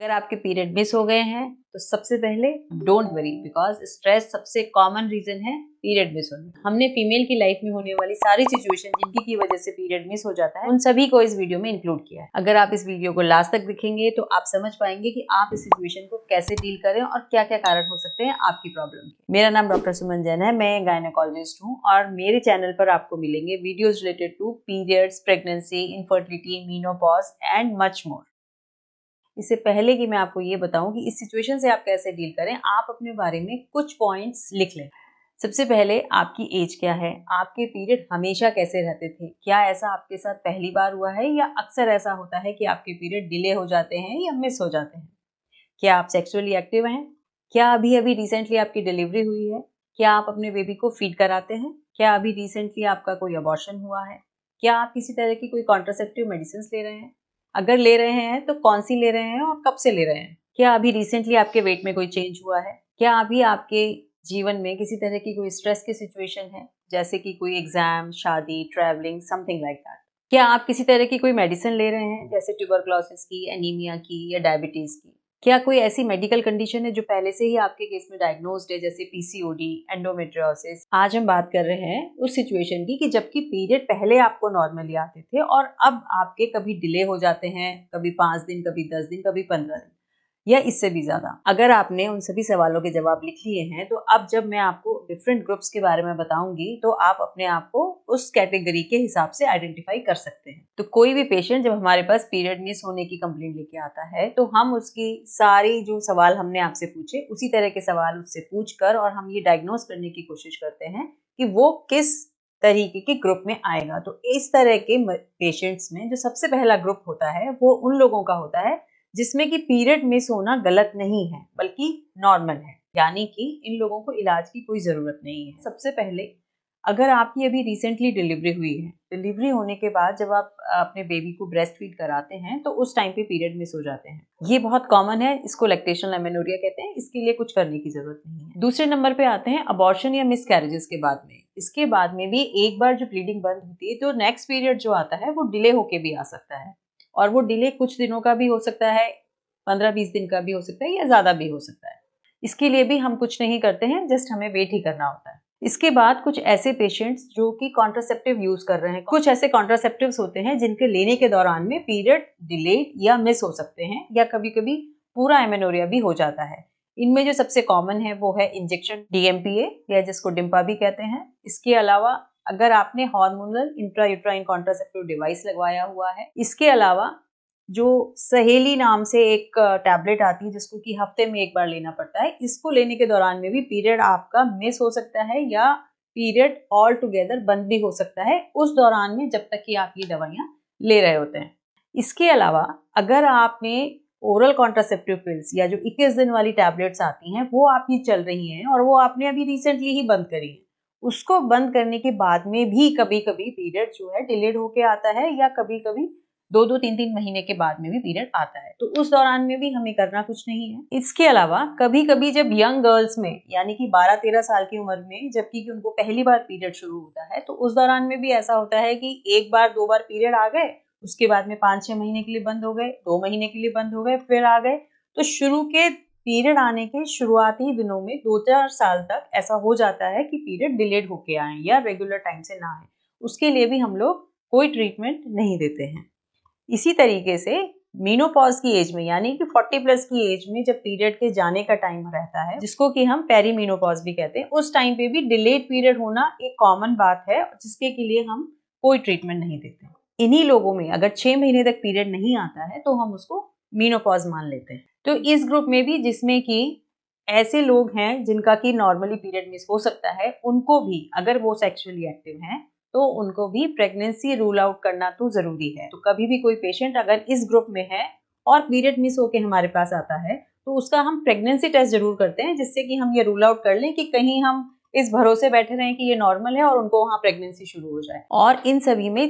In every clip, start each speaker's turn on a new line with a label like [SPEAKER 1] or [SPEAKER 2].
[SPEAKER 1] अगर आपके period miss हो गए हैं तो सबसे पहले डोंट वरी, बिकॉज स्ट्रेस सबसे कॉमन रीजन है पीरियड मिस होने। हमने फीमेल की लाइफ में होने वाली सारी सिचुएशन जिनकी की वजह से पीरियड मिस हो जाता है उन सभी को इस वीडियो में इंक्लूड किया है। अगर आप इस वीडियो को लास्ट तक देखेंगे तो आप समझ पाएंगे कि आप इस सिचुएशन को कैसे डील करें और क्या क्या कारण हो सकते हैं आपकी प्रॉब्लम के। मेरा नाम डॉक्टर सुमन जैन है, मैं गायनेकोलॉजिस्ट हूँ और मेरे चैनल पर आपको मिलेंगे videos related to periods, pregnancy, infertility, menopause and much more. इससे पहले कि मैं आपको ये बताऊं कि इस सिचुएशन से आप कैसे डील करें, आप अपने बारे में कुछ पॉइंट्स लिख लें। सबसे पहले आपकी एज क्या है, आपके पीरियड हमेशा कैसे रहते थे, क्या ऐसा आपके साथ पहली बार हुआ है या अक्सर ऐसा होता है कि आपके पीरियड डिले हो जाते हैं या मिस हो जाते हैं, क्या आप सेक्सुअली एक्टिव हैं, क्या अभी अभी रिसेंटली आपकी डिलीवरी हुई है, क्या आप अपने बेबी को फीड कराते हैं, क्या अभी रिसेंटली आपका कोई अबॉर्शन हुआ है, क्या आप किसी तरह की कोई कॉन्ट्रासेप्टिव मेडिसिन ले रहे हैं, अगर ले रहे हैं तो कौन सी ले रहे हैं और कब से ले रहे हैं, क्या अभी रिसेंटली आपके वेट में कोई चेंज हुआ है, क्या अभी आपके जीवन में किसी तरह की कोई स्ट्रेस की सिचुएशन है जैसे कि कोई एग्जाम, शादी, ट्रैवलिंग, समथिंग लाइक दैट, क्या आप किसी तरह की कोई मेडिसिन ले रहे हैं जैसे ट्यूबरक्लोसिस की, एनीमिया की या डायबिटीज की, क्या कोई ऐसी मेडिकल कंडीशन है जो पहले से ही आपके केस में डायग्नोस्ड है जैसे पीसीओडी, एंडोमेट्रियोसिस। आज हम बात कर रहे हैं उस सिचुएशन की कि जबकि पीरियड पहले आपको नॉर्मली आते थे और अब आपके कभी डिले हो जाते हैं, कभी 5 दिन, कभी 10 दिन, कभी 15 दिन या इससे भी ज्यादा। अगर आपने उन सभी सवालों के जवाब लिख लिए हैं तो अब जब मैं आपको डिफरेंट ग्रुप्स के बारे में बताऊंगी तो आप अपने आप को उस कैटेगरी के हिसाब से आइडेंटिफाई कर सकते हैं। तो कोई भी पेशेंट जब हमारे पास पीरियड मिस होने की कंप्लेंट लेके आता है तो हम उसकी सारी जो सवाल हमने आपसे पूछे उसी तरह के सवाल उससे पूछ कर और हम ये डायग्नोज करने की कोशिश करते हैं कि वो किस तरीके के ग्रुप में आएगा। तो इस तरह के पेशेंट्स में जो सबसे पहला ग्रुप होता है वो उन लोगों का होता है जिसमें कि पीरियड मिस होना गलत नहीं है बल्कि नॉर्मल है, यानी कि इन लोगों को इलाज की कोई जरूरत नहीं है। सबसे पहले अगर आपकी अभी रिसेंटली डिलीवरी हुई है, डिलीवरी होने के बाद जब आप अपने बेबी को ब्रेस्ट फीड कराते हैं तो उस टाइम पे पीरियड मिस हो जाते हैं, ये बहुत कॉमन है, इसको लैक्टेशनल एमेनोरिया कहते हैं, इसके लिए कुछ करने की जरूरत नहीं है। दूसरे नंबर पे आते हैं अबॉर्शन या मिसकैरेजेस के बाद में। इसके बाद में भी एक बार जो ब्लीडिंग बंद होती है तो नेक्स्ट पीरियड जो आता है वो डिले होके भी आ सकता है और वो डिले कुछ दिनों का भी हो सकता है, 15-20 दिन का भी हो सकता है या ज्यादा भी हो सकता है। इसके लिए भी हम कुछ नहीं करते हैं, जस्ट हमें वेट ही करना होता है। इसके बाद कुछ ऐसे पेशेंट्स जो कि कॉन्ट्रासेप्टिव यूज कर रहे हैं, कुछ ऐसे कॉन्ट्रासेप्टिव्स होते हैं जिनके लेने के दौरान में पीरियड डिले या मिस हो सकते हैं या कभी कभी पूरा एमेनोरिया भी हो जाता है। इनमें जो सबसे कॉमन है वो है इंजेक्शन DMPA या जिसको डिम्पा भी कहते हैं। इसके अलावा अगर आपने हार्मोनल इंट्रायूट्राइन कॉन्ट्रासेप्टिव डिवाइस लगवाया हुआ है, इसके अलावा जो सहेली नाम से एक टैबलेट आती है जिसको कि हफ्ते में एक बार लेना पड़ता है, इसको लेने के दौरान में भी पीरियड आपका मिस हो सकता है या पीरियड ऑल टुगेदर बंद भी हो सकता है उस दौरान में जब तक कि आप ये दवाइयां ले रहे होते हैं। इसके अलावा अगर आपने ओरल कॉन्ट्रासेप्टिव पिल्स या जो 21 दिन वाली टैबलेट्स आती हैं वो आपकी चल रही हैं और वो आपने अभी रिसेंटली ही बंद करी है, उसको बंद करने के बाद में भी कभी कभी पीरियड जो है डिलेड होके आता है या कभी कभी 2-2, 3-3 महीने के बाद में भी पीरियड आता है, तो उस दौरान में भी हमें करना कुछ नहीं है। इसके अलावा कभी कभी जब यंग गर्ल्स में यानी कि 12-13 साल की उम्र में जबकि उनको पहली बार पीरियड शुरू होता है तो उस दौरान में भी ऐसा होता है कि एक बार 2 बार पीरियड आ गए, उसके बाद में 5-6 महीने के लिए बंद हो गए, 2 महीने के लिए बंद हो गए, फिर आ गए। तो शुरू के पीरियड आने के शुरुआती दिनों में 2-4 साल तक ऐसा हो जाता है कि पीरियड डिलेड होके आए या रेगुलर टाइम से ना आए, उसके लिए भी हम लोग कोई ट्रीटमेंट नहीं देते हैं। इसी तरीके से मेनोपॉज की एज में यानी कि 40 प्लस की एज में जब पीरियड के जाने का टाइम रहता है जिसको कि हम पेरीमेनोपॉज भी कहते हैं, उस टाइम पे भी डिलेड पीरियड होना एक कॉमन बात है जिसके के लिए हम कोई ट्रीटमेंट नहीं देते। इन्हीं लोगों में अगर 6 महीने तक पीरियड नहीं आता है तो हम उसको मेनोपॉज मान लेते हैं। तो इस ग्रुप में भी जिसमें कि ऐसे लोग हैं जिनका कि नॉर्मली पीरियड मिस हो सकता है, उनको भी अगर वो सेक्सुअली एक्टिव हैं तो उनको भी प्रेगनेंसी रूल आउट करना तो जरूरी है। तो कभी भी कोई पेशेंट अगर इस ग्रुप में है और पीरियड मिस होके हमारे पास आता है तो उसका हम प्रेगनेंसी टेस्ट जरूर करते हैं जिससे कि हम ये रूल आउट कर लें कि कहीं हम इस भरोसे बैठे रहें कि ये नॉर्मल है और उनको वहां प्रेगनेंसी शुरू हो जाए। और इन सभी में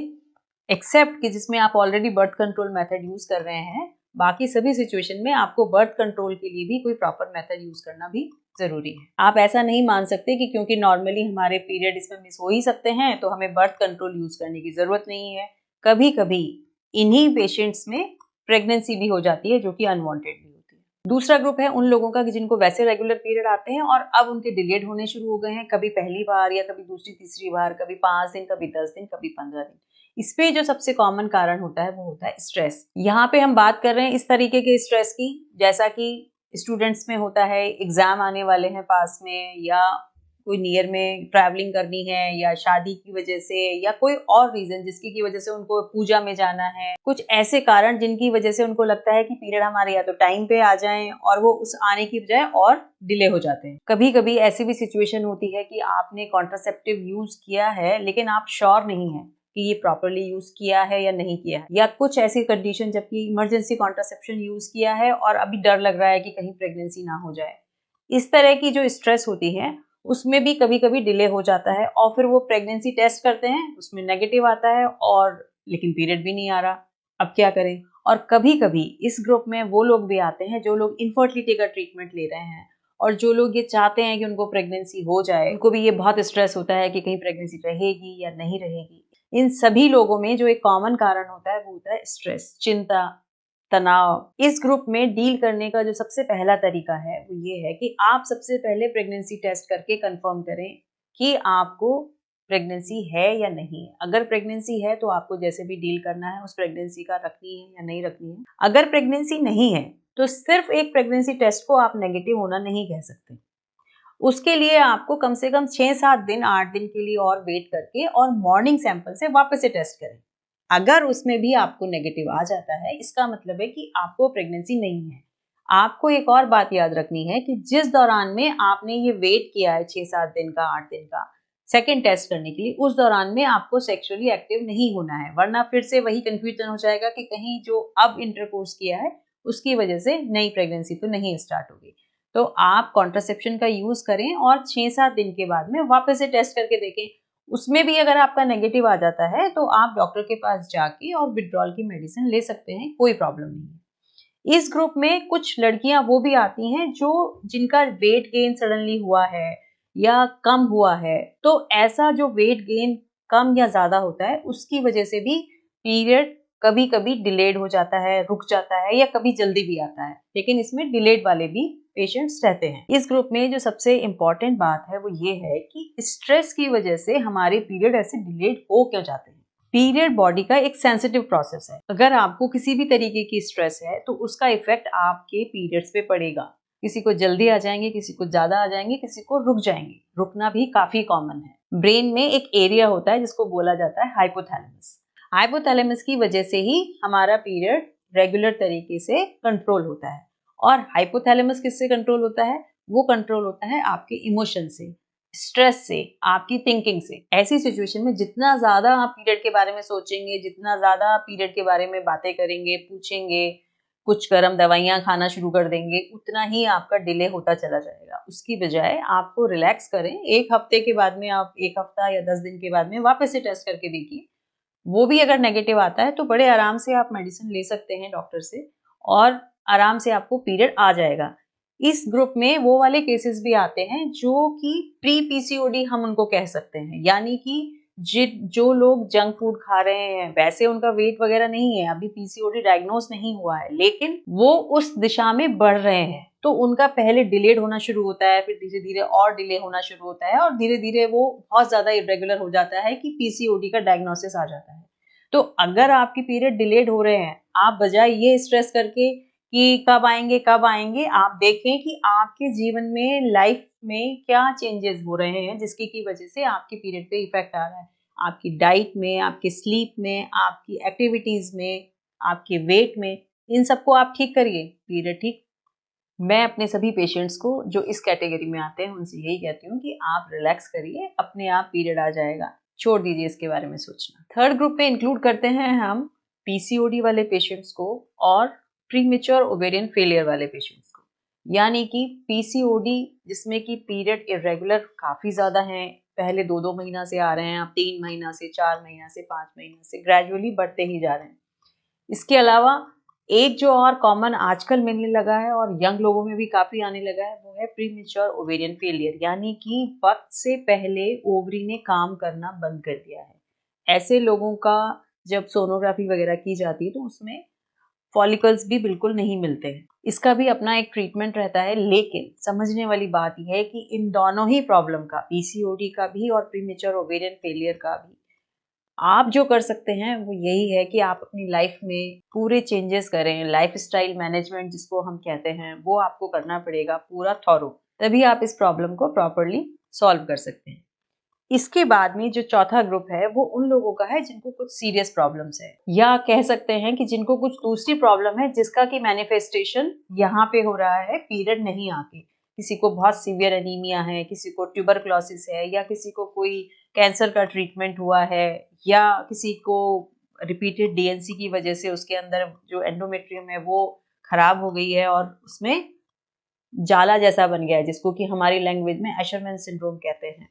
[SPEAKER 1] एक्सेप्ट कि जिसमें आप already birth control method use कर रहे हैं, बाकी सभी सिचुएशन में आपको बर्थ कंट्रोल के लिए भी कोई प्रॉपर मेथड यूज करना भी जरूरी है। आप ऐसा नहीं मान सकते कि क्योंकि नॉर्मली हमारे पीरियड इसमें मिस हो ही सकते हैं तो हमें बर्थ कंट्रोल यूज करने की जरूरत नहीं है। कभी कभी इन्हीं पेशेंट्स में प्रेगनेंसी भी हो जाती है जो कि अनवांटेड भी होती है। दूसरा ग्रुप है उन लोगों का जिनको वैसे रेगुलर पीरियड आते हैं और अब उनके डिलेड होने शुरू हो गए हैं, कभी पहली बार या कभी दूसरी तीसरी बार, कभी 5 दिन, कभी 10 दिन, कभी 15 दिन। इस पे जो सबसे कॉमन कारण होता है वो होता है स्ट्रेस। यहाँ पे हम बात कर रहे हैं इस तरीके के स्ट्रेस की जैसा कि स्टूडेंट्स में होता है, एग्जाम आने वाले हैं पास में, या कोई नियर में ट्रैवलिंग करनी है, या शादी की वजह से, या कोई और रीजन जिसकी की वजह से उनको पूजा में जाना है। कुछ ऐसे कारण जिनकी वजह से उनको लगता है कि पीरियड हमारे या तो टाइम पे आ जाएं और वो उस आने की बजाय और डिले हो जाते हैं। कभी कभी ऐसी भी सिचुएशन होती है कि आपने कॉन्ट्रासेप्टिव यूज किया है लेकिन आप श्योर नहीं है कि ये प्रॉपरली यूज किया है या नहीं किया है, या कुछ ऐसी कंडीशन जबकि इमरजेंसी कॉन्ट्रासेप्शन यूज किया है और अभी डर लग रहा है कि कहीं प्रेगनेंसी ना हो जाए। इस तरह की जो स्ट्रेस होती है उसमें भी कभी कभी डिले हो जाता है और फिर वो प्रेगनेंसी टेस्ट करते हैं, उसमें नेगेटिव आता है और लेकिन पीरियड भी नहीं आ रहा। अब क्या करें? और कभी कभी इस ग्रुप में वो लोग भी आते हैं जो लोग इनफर्टिलिटी का ट्रीटमेंट ले रहे हैं और जो लोग ये चाहते हैं कि उनको प्रेगनेंसी हो जाए, उनको भी ये बहुत स्ट्रेस होता है कि कहीं प्रेगनेंसी रहेगी या नहीं रहेगी। इन सभी लोगों में जो एक कॉमन कारण होता है वो होता है स्ट्रेस, चिंता, तनाव। इस ग्रुप में डील करने का जो सबसे पहला तरीका है वो ये है कि आप सबसे पहले प्रेगनेंसी टेस्ट करके कंफर्म करें कि आपको प्रेगनेंसी है या नहीं है। अगर प्रेगनेंसी है तो आपको जैसे भी डील करना है उस प्रेगनेंसी का रखनी है या नहीं रखनी है। अगर प्रेगनेंसी नहीं है तो सिर्फ एक प्रेगनेंसी टेस्ट को आप नेगेटिव होना नहीं कह सकते। उसके लिए आपको कम से कम 6-7 दिन 8 दिन के लिए और वेट करके और मॉर्निंग सैंपल से वापस से टेस्ट करें। अगर उसमें भी आपको नेगेटिव आ जाता है इसका मतलब है कि आपको प्रेगनेंसी नहीं है। आपको एक और बात याद रखनी है कि जिस दौरान में आपने ये वेट किया है 6-7 दिन का, 8 दिन का सेकेंड टेस्ट करने के लिए, उस दौरान में आपको सेक्सुअली एक्टिव नहीं होना है, वरना फिर से वही कंफ्यूजन हो जाएगा कि कहीं जो अब इंटरकोर्स किया है उसकी वजह से नई प्रेगनेंसी तो नहीं स्टार्ट होगी। तो आप कॉन्ट्रासेप्शन का यूज करें और 6-7 दिन के बाद में वापस से टेस्ट करके देखें। उसमें भी अगर आपका नेगेटिव आ जाता है तो आप डॉक्टर के पास जाके और विड्रॉल की मेडिसिन ले सकते हैं, कोई प्रॉब्लम नहीं है। इस ग्रुप में कुछ लड़कियां वो भी आती हैं जो जिनका वेट गेन सडनली हुआ है या कम हुआ है, तो ऐसा जो वेट गेन कम या ज्यादा होता है उसकी वजह से भी पीरियड कभी कभी डिलेड हो जाता है, रुक जाता है, या कभी जल्दी भी आता है, लेकिन इसमें डिलेड वाले भी पेशेंट्स रहते हैं। इस ग्रुप में जो सबसे इम्पोर्टेंट बात है वो ये है कि स्ट्रेस की वजह से हमारे पीरियड ऐसे डिलेड हो क्यों जाते हैं। पीरियड बॉडी का एक सेंसिटिव प्रोसेस है। अगर आपको किसी भी तरीके की स्ट्रेस है तो उसका इफेक्ट आपके पीरियड्स पे पड़ेगा। किसी को जल्दी आ जाएंगे, किसी को ज्यादा आ जाएंगे, किसी को रुक जाएंगे। रुकना भी काफी कॉमन है। ब्रेन में एक एरिया होता है जिसको बोला जाता है हाइपोथैलेमस। हाइपोथैलेमस की वजह से ही हमारा पीरियड रेगुलर तरीके से कंट्रोल होता है। और हाइपोथैलेमस किससे कंट्रोल होता है? वो कंट्रोल होता है आपके इमोशन से, स्ट्रेस से, आपकी थिंकिंग से। ऐसी सिचुएशन में जितना ज्यादा आप पीरियड के बारे में सोचेंगे, जितना ज्यादा पीरियड के बारे में बातें करेंगे, पूछेंगे, कुछ गर्म दवाइयां खाना शुरू कर देंगे, उतना ही आपका डिले होता चला जाएगा। उसकी बजाय आपको रिलैक्स करें। 1 हफ्ते के बाद में, आप 1 हफ्ता या 10 दिन के बाद में वापस से टेस्ट करके देखिए। वो भी अगर नेगेटिव आता है तो बड़े आराम से आप मेडिसिन ले सकते हैं डॉक्टर से और आराम से आपको पीरियड आ जाएगा। इस ग्रुप में वो वाले केसेस भी आते हैं जो कि प्री पीसीओडी हम उनको कह सकते हैं, यानी कि जो लोग जंक फूड खा रहे हैं, वैसे उनका वेट वगैरह नहीं है, अभी पीसीओडी डायग्नोस नहीं हुआ है, लेकिन वो उस दिशा में बढ़ रहे हैं, तो उनका पहले डिलेड होना शुरू होता है, फिर धीरे धीरे और डिले होना शुरू होता है और धीरे धीरे वो बहुत ज्यादा इरेगुलर हो जाता है कि पीसीओडी का डायग्नोसिस आ जाता है। तो अगर आपकी पीरियड डिलेड हो रहे हैं, आप बजाय ये स्ट्रेस करके कि कब आएंगे कब आएंगे, आप देखें कि आपके जीवन में, लाइफ में क्या चेंजेस हो रहे हैं जिसकी की वजह से आपके पीरियड पे इफेक्ट आ रहा है। आपकी डाइट में, आपके स्लीप में, आपकी एक्टिविटीज में, आपके वेट में, इन सबको आप ठीक करिए, पीरियड ठीक। मैं अपने सभी पेशेंट्स को जो इस कैटेगरी में आते हैं उनसे यही कहती हूँ कि आप रिलैक्स करिए, अपने आप पीरियड आ जाएगा, छोड़ दीजिए इसके बारे में सोचना। थर्ड ग्रुप में इंक्लूड करते हैं हम पीसीओडी वाले पेशेंट्स को और प्रीमेच्योर ओवेरियन फेलियर वाले पेशेंट्स को। यानी कि पीसीओडी जिसमें कि पीरियड इरेगुलर काफी ज्यादा है, पहले 2-2 महीना से आ रहे हैं, अब 3 महीना से, 4 महीना से, 5 महीना से, ग्रेजुअली बढ़ते ही जा रहे हैं। इसके अलावा एक जो और कॉमन आजकल मिलने लगा है और यंग लोगों में भी काफी आने लगा है वो है प्रीमेच्योर ओवेरियन फेलियर, यानी कि वक्त से पहले ओवरी ने काम करना बंद कर दिया है। ऐसे लोगों का जब सोनोग्राफी वगैरह की जाती है तो उसमें फॉलिकल्स भी बिल्कुल नहीं मिलते हैं। इसका भी अपना एक ट्रीटमेंट रहता है, लेकिन समझने वाली बात यह है कि इन दोनों ही प्रॉब्लम का, पीसीओडी का भी और प्रीमेच्योर ओवेरियन फेलियर का भी, आप जो कर सकते हैं वो यही है कि आप अपनी लाइफ में पूरे चेंजेस करें। लाइफस्टाइल मैनेजमेंट जिसको हम कहते हैं वो आपको करना पड़ेगा पूरा थॉरो, तभी आप इस प्रॉब्लम को प्रॉपरली सॉल्व कर सकते हैं। इसके बाद में जो चौथा ग्रुप है वो उन लोगों का है जिनको कुछ सीरियस प्रॉब्लम्स है, या कह सकते हैं कि जिनको कुछ दूसरी प्रॉब्लम है जिसका कि मैनिफेस्टेशन यहाँ पे हो रहा है पीरियड नहीं आके। किसी को बहुत सीवियर एनीमिया है, किसी को ट्यूबरक्लोसिस है, या किसी को कोई कैंसर का ट्रीटमेंट हुआ है, या किसी को रिपीटेड डीएनसी की वजह से उसके अंदर जो एंडोमेट्रियम है वो खराब हो गई है और उसमें जाला जैसा बन गया है, जिसको कि हमारी लैंग्वेज में एशरमैन सिंड्रोम कहते हैं।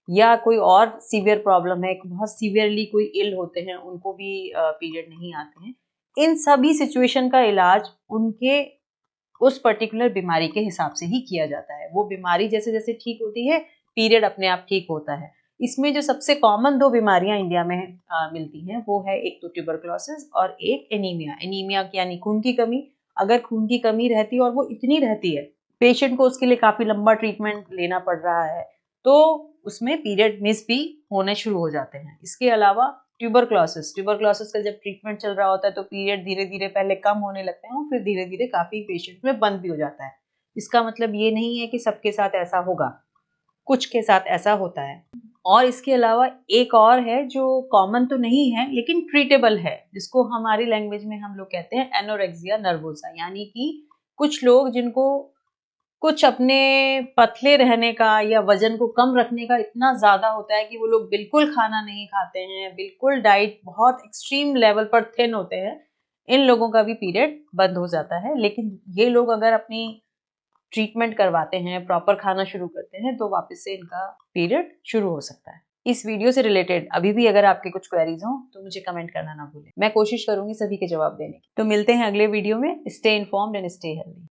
[SPEAKER 1] या कोई और सीवियर प्रॉब्लम है, बहुत सीवियरली कोई इल होते हैं, उनको भी पीरियड नहीं आते हैं। इन सभी सिचुएशन का इलाज उनके उस पर्टिकुलर बीमारी के हिसाब से ही किया जाता है। वो बीमारी जैसे जैसे ठीक होती है, पीरियड अपने आप ठीक होता है। इसमें जो सबसे कॉमन 2 बीमारियां इंडिया में मिलती हैं वो है एक तो ट्यूबरक्लोसिस और एक एनीमिया। एनीमिया यानी खून की कमी। अगर खून की कमी रहती है और वो इतनी रहती है, पेशेंट को उसके लिए काफी लंबा ट्रीटमेंट लेना पड़ रहा है, तो उसमें पीरियड मिस भी होने शुरू हो जाते हैं। इसके अलावा ट्यूबरक्लोसिस का जब ट्रीटमेंट चल रहा होता है तो पीरियड धीरे धीरे पहले कम होने लगते हैं और फिर धीरे धीरे काफी पेशेंट में बंद भी हो जाता है। इसका मतलब ये नहीं है कि सबके साथ ऐसा होगा, कुछ के साथ ऐसा होता है। और इसके अलावा एक और है जो कॉमन तो नहीं है लेकिन ट्रीटेबल है, जिसको हमारी लैंग्वेज में हम लोग कहते हैं एनोरेक्सिया नर्वोसा। यानी कि कुछ लोग जिनको कुछ अपने पतले रहने का या वजन को कम रखने का इतना ज्यादा होता है कि वो लोग बिल्कुल खाना नहीं खाते हैं, बिल्कुल डाइट बहुत एक्सट्रीम लेवल पर थिन होते हैं, इन लोगों का भी पीरियड बंद हो जाता है। लेकिन ये लोग अगर अपनी ट्रीटमेंट करवाते हैं, प्रॉपर खाना शुरू करते हैं, तो वापस से इनका पीरियड शुरू हो सकता है। इस वीडियो से रिलेटेड अभी भी अगर आपके कुछ क्वेरीज हो तो मुझे कमेंट करना ना भूलें, मैं कोशिश करूंगी सभी के जवाब देने की। तो मिलते हैं अगले वीडियो में। Stay informed and stay healthy.